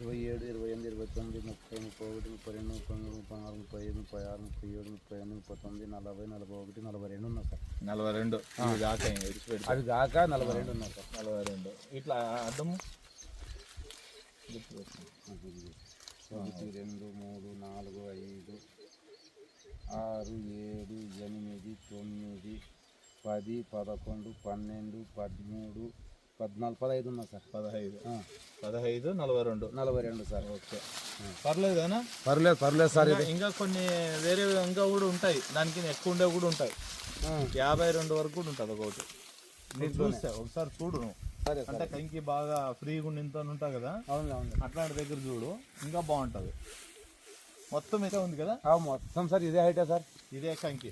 27, 28, 29, 30, 31, 32, 33, 34, 35, 36, 37, 38, 39, 40, 41, 42 ఉన్నాయి సార్. 42 ఇవి కాక ఇంకా విడిచిపెడితే అవి కాక 42 ఉన్నాయి సార్. 42 ఇట్లా అడ్డము 1, 2, 3, 4, 5, 6, 7, 8, 9, 10, 11, 12, 13, 14, 15 ఉన్నాయి సార్. 15 42 సార్. ఓకే పర్లేదు అనా పర్లేదు సార్. ఇది ఇంకా కొన్ని వేరే ఇంకా కూడా ఉంటాయి, దానికి ఎక్కువ ఉండేవి కూడా ఉంటాయి. 52 వరకు కూడా ఉంటుంది ఒకటి. నేను చూస్తే ఒకసారి చూడు నువ్వు. సరే అంటే కంకి బాగా ఫ్రీగా ఉండింత ఉంటాయి కదా, అవును అట్లాంటి దగ్గర చూడు ఇంకా బాగుంటుంది. మొత్తం ఇదే ఉంది కదా మొత్తం సార్. ఇదే హైటే సార్. ఇదే కంకి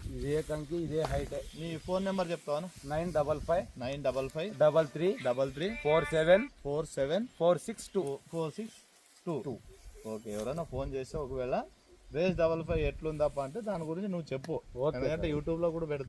ఇదే హైటే. నీ ఫోన్ నెంబర్ చెప్తావా? 955 955 33 33 47 47 462 462. ఓకే, ఎవరైనా ఫోన్ చేస్తే ఒకవేళ రేస్ 55 ఎట్లుందప్ప అంటే దాని గురించి నువ్వు చెప్పు, ఎందుకంటే యూట్యూబ్లో కూడా పెడతా.